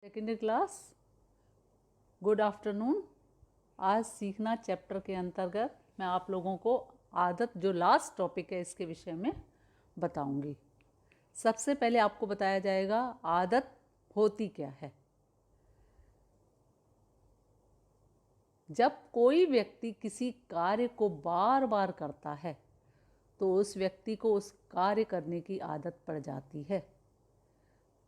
Secondary class, good afternoon. आज सीखना chapter के अंतर्गत मैं आप लोगों को आदत, जो लास्ट टॉपिक है, इसके विषय में बताऊंगी। सबसे पहले आपको बताया जाएगा आदत होती क्या है। जब कोई व्यक्ति किसी कार्य को बार बार करता है तो उस व्यक्ति को उस कार्य करने की आदत पड़ जाती है।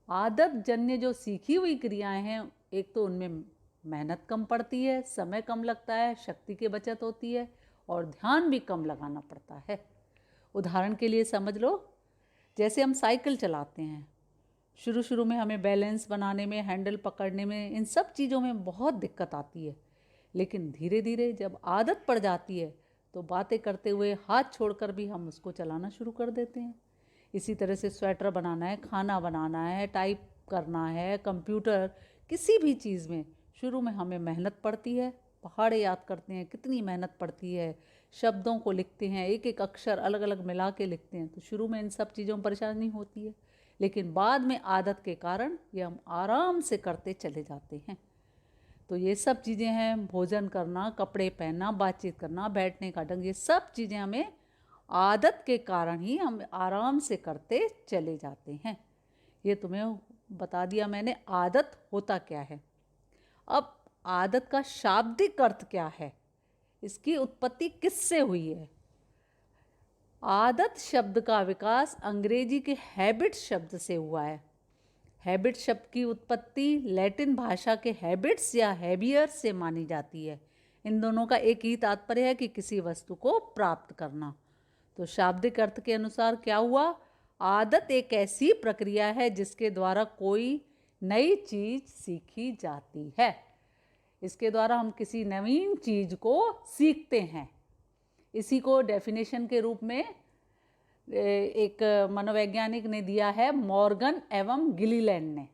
आदत जन्य जो सीखी हुई क्रियाएं हैं, एक तो उनमें मेहनत कम पड़ती है, समय कम लगता है, शक्ति की बचत होती है और ध्यान भी कम लगाना पड़ता है। उदाहरण के लिए समझ लो, जैसे हम साइकिल चलाते हैं, शुरू शुरू में हमें बैलेंस बनाने में, हैंडल पकड़ने में, इन सब चीज़ों में बहुत दिक्कत आती है। लेकिन धीरे धीरे जब आदत पड़ जाती है तो बातें करते हुए हाथ छोड़कर भी हम उसको चलाना शुरू कर देते हैं। इसी तरह से स्वेटर बनाना है, खाना बनाना है, टाइप करना है, कंप्यूटर, किसी भी चीज़ में शुरू में हमें मेहनत पड़ती है। पहाड़े याद करते हैं, कितनी मेहनत पड़ती है। शब्दों को लिखते हैं, एक एक अक्षर अलग अलग मिला के लिखते हैं, तो शुरू में इन सब चीज़ों में परेशानी होती है। लेकिन बाद में आदत के कारण ये हम आराम से करते चले जाते हैं। तो ये सब चीज़ें हैं, भोजन करना, कपड़े पहनना, बातचीत करना, बैठने का ढंग, ये सब चीज़ें हमें आदत के कारण ही हम आराम से करते चले जाते हैं। ये तुम्हें बता दिया मैंने आदत होता क्या है। अब आदत का शाब्दिक अर्थ क्या है, इसकी उत्पत्ति किससे हुई है। आदत शब्द का विकास अंग्रेजी के हैबिट शब्द से हुआ है। हैबिट शब्द की उत्पत्ति लैटिन भाषा के हैबिट्स या हैबियर्स से मानी जाती है। इन दोनों का एक ही तात्पर्य है कि किसी वस्तु को प्राप्त करना। तो शाब्दिक अर्थ के अनुसार क्या हुआ, आदत एक ऐसी प्रक्रिया है जिसके द्वारा कोई नई चीज सीखी जाती है। इसके द्वारा हम किसी नवीन चीज को सीखते हैं। इसी को डेफिनेशन के रूप में एक मनोवैज्ञानिक ने दिया है, मॉर्गन एवं गिलीलैंड ने।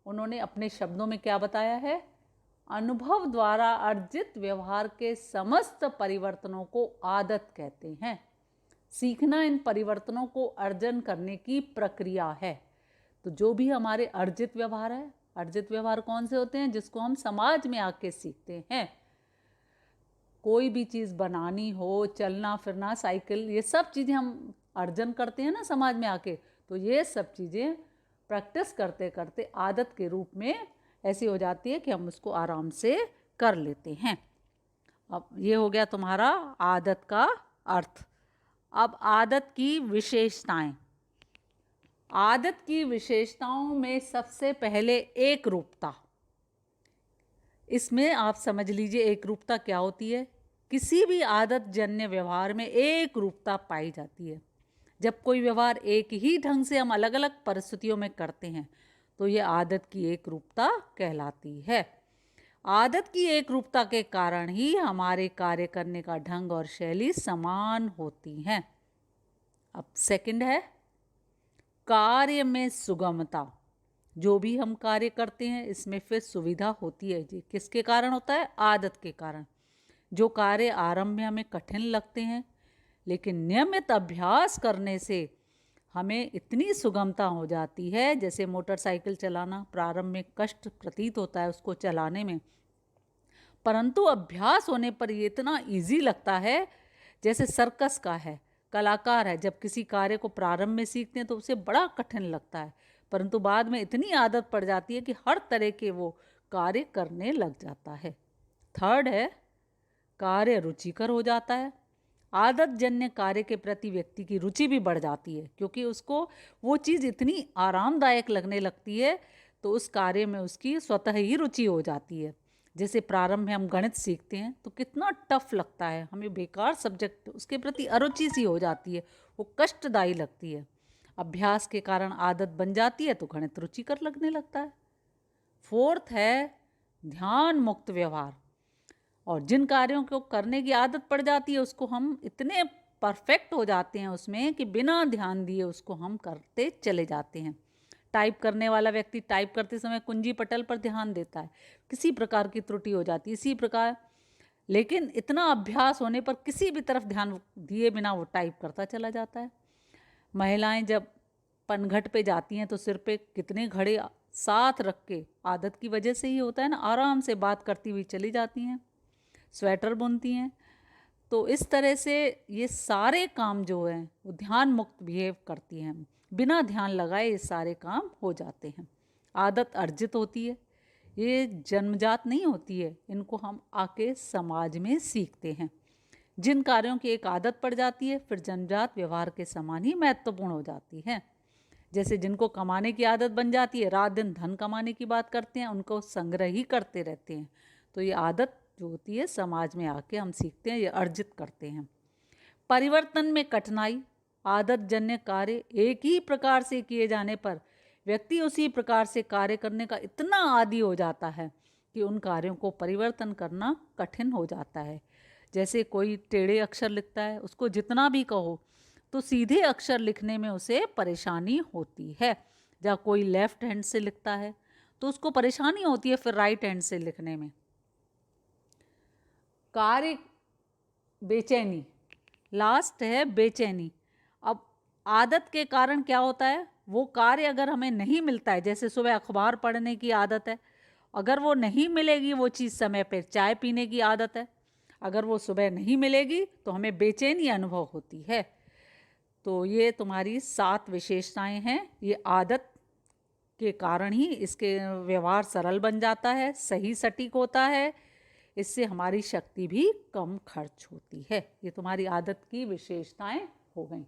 उन्होंने अपने शब्दों में क्या बताया है, अनुभव द्वारा अर्जित व्यवहार के समस्त परिवर्तनों को आदत कहते हैं। सीखना इन परिवर्तनों को अर्जन करने की प्रक्रिया है। तो जो भी हमारे अर्जित व्यवहार है, अर्जित व्यवहार कौन से होते हैं, जिसको हम समाज में आके सीखते हैं। कोई भी चीज़ बनानी हो, चलना फिरना, साइकिल, ये सब चीज़ें हम अर्जन करते हैं ना समाज में आके। तो ये सब चीज़ें प्रैक्टिस करते करते आदत के रूप में ऐसी हो जाती है कि हम उसको आराम से कर लेते हैं। अब ये हो गया तुम्हारा आदत का अर्थ। अब आदत की विशेषताएं। आदत की विशेषताओं में सबसे पहले एक रूपता। इसमें आप समझ लीजिए एक रूपता क्या होती है। किसी भी आदत जन्य व्यवहार में एक रूपता पाई जाती है। जब कोई व्यवहार एक ही ढंग से हम अलग अलग परिस्थितियों में करते हैं तो ये आदत की एक रूपता कहलाती है। आदत की एक रूपता के कारण ही हमारे कार्य करने का ढंग और शैली समान होती हैं। अब सेकंड है कार्य में सुगमता। जो भी हम कार्य करते हैं इसमें फिर सुविधा होती है जी। किसके कारण होता है, आदत के कारण। जो कार्य आरंभ में हमें कठिन लगते हैं, लेकिन नियमित अभ्यास करने से हमें इतनी सुगमता हो जाती है। जैसे मोटरसाइकिल चलाना, प्रारंभ में कष्ट प्रतीत होता है उसको चलाने में, परंतु अभ्यास होने पर ये इतना इजी लगता है। जैसे सर्कस का है, कलाकार है, जब किसी कार्य को प्रारंभ में सीखते हैं तो उसे बड़ा कठिन लगता है, परंतु बाद में इतनी आदत पड़ जाती है कि हर तरह के वो कार्य करने लग जाता है। थर्ड है कार्य रुचिकर हो जाता है। आदत जन्य कार्य के प्रति व्यक्ति की रुचि भी बढ़ जाती है, क्योंकि उसको वो चीज़ इतनी आरामदायक लगने लगती है तो उस कार्य में उसकी स्वतः ही रुचि हो जाती है। जैसे प्रारंभ में हम गणित सीखते हैं तो कितना टफ लगता है, हमें बेकार सब्जेक्ट, उसके प्रति अरुचि सी हो जाती है, वो कष्टदायी लगती है। अभ्यास के कारण आदत बन जाती है तो गणित रुचिकर लगने लगता है। फोर्थ है ध्यान मुक्त व्यवहार। और जिन कार्यों को करने की आदत पड़ जाती है उसको हम इतने परफेक्ट हो जाते हैं उसमें कि बिना ध्यान दिए उसको हम करते चले जाते हैं। टाइप करने वाला व्यक्ति टाइप करते समय कुंजी पटल पर ध्यान देता है, किसी प्रकार की त्रुटि हो जाती है इसी प्रकार, लेकिन इतना अभ्यास होने पर किसी भी तरफ ध्यान दिए बिना वो टाइप करता चला जाता है। महिलाएं जब पनघट पे जाती हैं तो सिर पे कितने घड़े साथ रख के, आदत की वजह से ही होता है ना, आराम से बात करती हुई चली जाती हैं, स्वेटर बुनती हैं। तो इस तरह से ये सारे काम जो हैं वो ध्यान मुक्त बिहेव करती हैं, बिना ध्यान लगाए ये सारे काम हो जाते हैं। आदत अर्जित होती है, ये जन्मजात नहीं होती है, इनको हम आके समाज में सीखते हैं। जिन कार्यों की एक आदत पड़ जाती है फिर जन्मजात व्यवहार के समान ही महत्वपूर्ण हो जाती है। जैसे जिनको कमाने की आदत बन जाती है, रात दिन धन कमाने की बात करते हैं, उनको संग्रह ही करते रहते हैं। तो ये आदत जो होती है समाज में आके हम सीखते हैं, ये अर्जित करते हैं। परिवर्तन में कठिनाई, आदत जन्य कार्य एक ही प्रकार से किए जाने पर व्यक्ति उसी प्रकार से कार्य करने का इतना आदी हो जाता है कि उन कार्यों को परिवर्तन करना कठिन हो जाता है। जैसे कोई टेढ़े अक्षर लिखता है, उसको जितना भी कहो तो सीधे अक्षर लिखने में उसे परेशानी होती है। या कोई लेफ्ट हैंड से लिखता है तो उसको परेशानी होती है फिर राइट हैंड से लिखने में। कार्य बेचैनी, लास्ट है बेचैनी। अब आदत के कारण क्या होता है, वो कार्य अगर हमें नहीं मिलता है, जैसे सुबह अखबार पढ़ने की आदत है, अगर वो नहीं मिलेगी वो चीज़ समय पर, चाय पीने की आदत है, अगर वो सुबह नहीं मिलेगी तो हमें बेचैनी अनुभव होती है। तो ये तुम्हारी 7 विशेषताएं हैं। ये आदत के कारण ही इसके व्यवहार सरल बन जाता है, सही सटीक होता है, इससे हमारी शक्ति भी कम खर्च होती है। ये तुम्हारी आदत की विशेषताएं हो गई।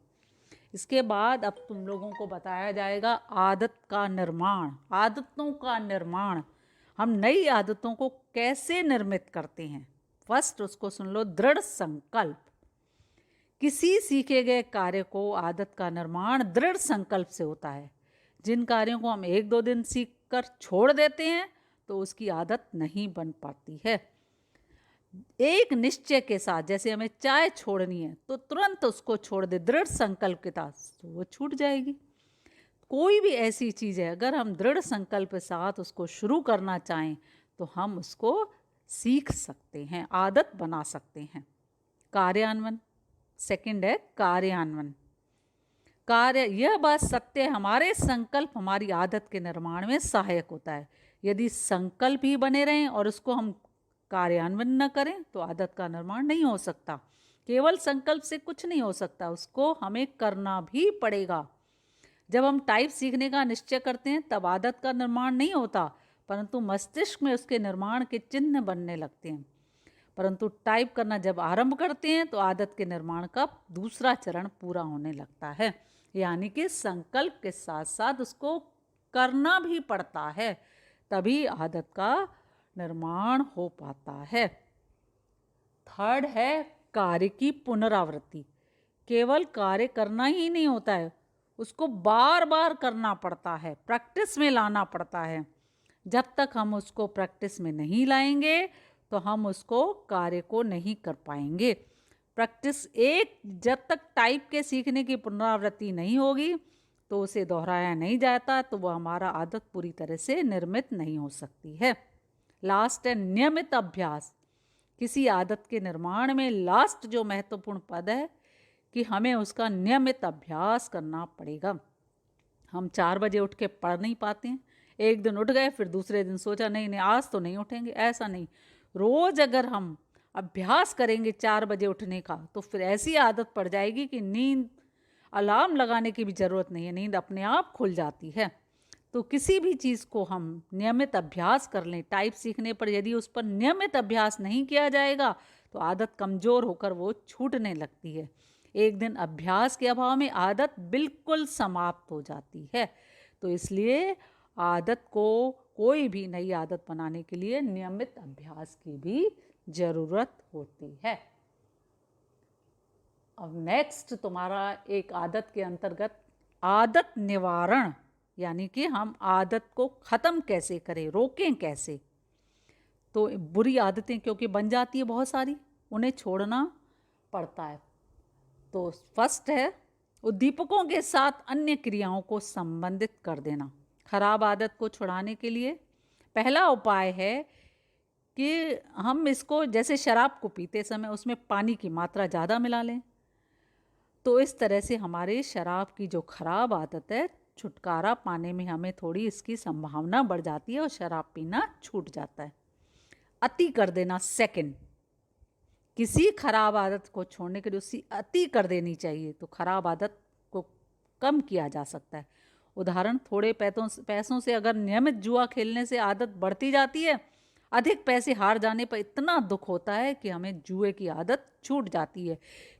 इसके बाद अब तुम लोगों को बताया जाएगा आदत का निर्माण, आदतों का निर्माण। हम नई आदतों को कैसे निर्मित करते हैं। फर्स्ट उसको सुन लो, दृढ़ संकल्प। किसी सीखे गए कार्य को आदत का निर्माण दृढ़ संकल्प से होता है। जिन कार्यों को हम 1-2 दिन सीख कर छोड़ देते हैं तो उसकी आदत नहीं बन पाती है। एक निश्चय के साथ, जैसे हमें चाय छोड़नी है तो तुरंत उसको छोड़ दे दृढ़ संकल्प के साथ, तो वो छूट जाएगी। कोई भी ऐसी चीज़ है, अगर हम दृढ़ संकल्प के साथ उसको शुरू करना चाहें तो हम उसको सीख सकते हैं, आदत बना सकते हैं। कार्यान्वयन, सेकंड है कार्यान्वयन। कार्य, यह बात सत्य है, हमारे संकल्प हमारी आदत के निर्माण में सहायक होता है। यदि संकल्प ही बने रहें और उसको हम कार्यान्वयन न करें तो आदत का निर्माण नहीं हो सकता। केवल संकल्प से कुछ नहीं हो सकता, उसको हमें करना भी पड़ेगा। जब हम टाइप सीखने का निश्चय करते हैं तब आदत का निर्माण नहीं होता, परंतु मस्तिष्क में उसके निर्माण के चिन्ह बनने लगते हैं। परंतु टाइप करना जब आरंभ करते हैं तो आदत के निर्माण का दूसरा चरण पूरा होने लगता है। यानी कि संकल्प के साथ साथ उसको करना भी पड़ता है, तभी आदत का निर्माण हो पाता है। थर्ड है कार्य की पुनरावृत्ति। केवल कार्य करना ही नहीं होता है, उसको बार बार करना पड़ता है, प्रैक्टिस में लाना पड़ता है। जब तक हम उसको प्रैक्टिस में नहीं लाएंगे तो हम उसको कार्य को नहीं कर पाएंगे। प्रैक्टिस एक, जब तक टाइप के सीखने की पुनरावृत्ति नहीं होगी तो उसे दोहराया नहीं जाता, तो वह हमारा आदत पूरी तरह से निर्मित नहीं हो सकती है। लास्ट है नियमित अभ्यास। किसी आदत के निर्माण में लास्ट जो महत्वपूर्ण पद है कि हमें उसका नियमित अभ्यास करना पड़ेगा। हम 4 बजे उठ के पढ़ नहीं पाते हैं, एक दिन उठ गए फिर दूसरे दिन सोचा नहीं आज तो नहीं उठेंगे, ऐसा नहीं। रोज अगर हम अभ्यास करेंगे 4 बजे उठने का तो फिर ऐसी आदत पड़ जाएगी कि नींद, अलार्म लगाने की भी ज़रूरत नहीं है, नींद अपने आप खुल जाती है। तो किसी भी चीज़ को हम नियमित अभ्यास कर लें, टाइप सीखने पर यदि उस पर नियमित अभ्यास नहीं किया जाएगा तो आदत कमज़ोर होकर वो छूटने लगती है। एक दिन अभ्यास के अभाव में आदत बिल्कुल समाप्त हो जाती है। तो इसलिए आदत को, कोई भी नई आदत बनाने के लिए नियमित अभ्यास की भी ज़रूरत होती है। अब नेक्स्ट तुम्हारा एक आदत के अंतर्गत आदत निवारण, यानी कि हम आदत को ख़त्म कैसे करें, रोकें कैसे। तो बुरी आदतें क्योंकि बन जाती है बहुत सारी, उन्हें छोड़ना पड़ता है। तो फर्स्ट है उद्दीपकों के साथ अन्य क्रियाओं को संबंधित कर देना। खराब आदत को छुड़ाने के लिए पहला उपाय है कि हम इसको, जैसे शराब को पीते समय उसमें पानी की मात्रा ज़्यादा मिला लें, तो इस तरह से हमारे शराब की जो खराब आदत है छुटकारा पाने में हमें थोड़ी इसकी संभावना बढ़ जाती है और शराब पीना छूट जाता है। अति कर देना। सेकंड, किसी खराब आदत को छोड़ने के लिए उसकी अति कर देनी चाहिए तो खराब आदत को कम किया जा सकता है। उदाहरण, थोड़े पैसों से अगर नियमित जुआ खेलने से आदत बढ़ती जाती है, अधिक पैसे हार जाने पर इतना दुख होता है कि हमें जुए की आदत छूट जाती है,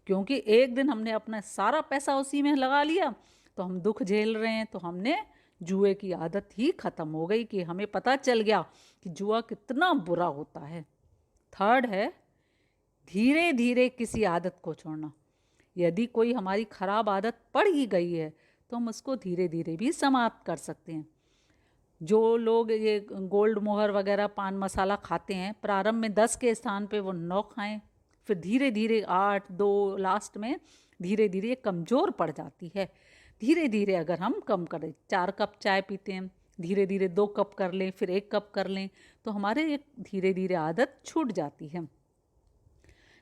क्योंकि एक दिन हमने अपना सारा पैसा उसी में लगा लिया तो हम दुख झेल रहे हैं, तो हमने जुए की आदत ही खत्म हो गई कि हमें पता चल गया कि जुआ कितना बुरा होता है। थर्ड है धीरे धीरे किसी आदत को छोड़ना। यदि कोई हमारी खराब आदत पड़ ही गई है तो हम उसको धीरे धीरे भी समाप्त कर सकते हैं। जो लोग ये गोल्ड मोहर वगैरह पान मसाला खाते हैं, प्रारंभ में 10 के स्थान पे वो 9 खाएं, फिर धीरे धीरे 8, 2, लास्ट में धीरे धीरे कमज़ोर पड़ जाती है। धीरे धीरे अगर हम कम करें, 4 कप चाय पीते हैं, धीरे धीरे 2 कप कर लें, फिर 1 कप कर लें, तो हमारे एक धीरे धीरे आदत छूट जाती है।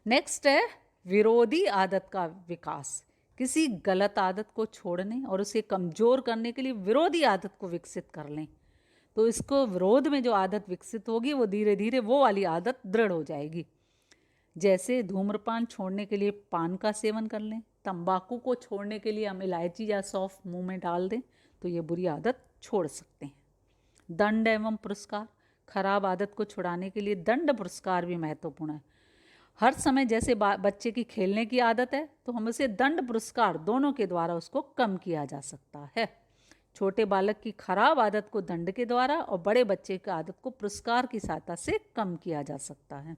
नेक्स्ट है विरोधी आदत का विकास। किसी गलत आदत को छोड़ने और उसे कमज़ोर करने के लिए विरोधी आदत को विकसित कर लें, तो इसको विरोध में जो आदत विकसित होगी वो धीरे धीरे वो वाली आदत दृढ़ हो जाएगी। जैसे धूम्रपान छोड़ने के लिए पान का सेवन कर लें, तंबाकू को छोड़ने के लिए हम इलायची या सौंफ मुंह में डाल दें तो ये बुरी आदत छोड़ सकते हैं। दंड एवं पुरस्कार। खराब आदत को छुड़ाने के लिए दंड पुरस्कार भी महत्वपूर्ण है। हर समय जैसे बच्चे की खेलने की आदत है तो हम उसे दंड पुरस्कार दोनों के द्वारा उसको कम किया जा सकता है। छोटे बालक की खराब आदत को दंड के द्वारा और बड़े बच्चे की आदत को पुरस्कार की सहायता से कम किया जा सकता है।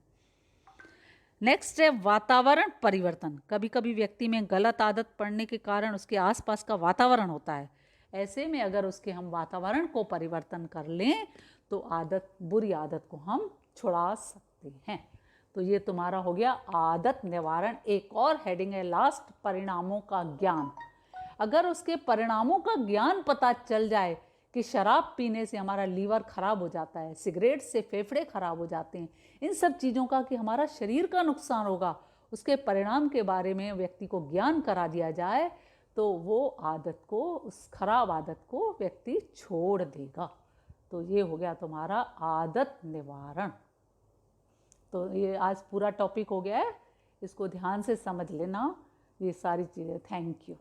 नेक्स्ट है वातावरण परिवर्तन। कभी कभी व्यक्ति में गलत आदत पड़ने के कारण उसके आसपास का वातावरण होता है। ऐसे में अगर उसके हम वातावरण को परिवर्तन कर लें तो बुरी आदत को हम छुड़ा सकते हैं। तो ये तुम्हारा हो गया आदत निवारण। एक और हेडिंग है लास्ट, परिणामों का ज्ञान। अगर उसके परिणामों का ज्ञान पता चल जाए कि शराब पीने से हमारा लीवर खराब हो जाता है, सिगरेट से फेफड़े खराब हो जाते हैं, इन सब चीज़ों का कि हमारा शरीर का नुकसान होगा, उसके परिणाम के बारे में व्यक्ति को ज्ञान करा दिया जाए तो वो आदत को, उस खराब आदत को व्यक्ति छोड़ देगा। तो ये हो गया तुम्हारा आदत निवारण। तो ये आज पूरा टॉपिक हो गया है, इसको ध्यान से समझ लेना ये सारी चीज़ें। Thank you.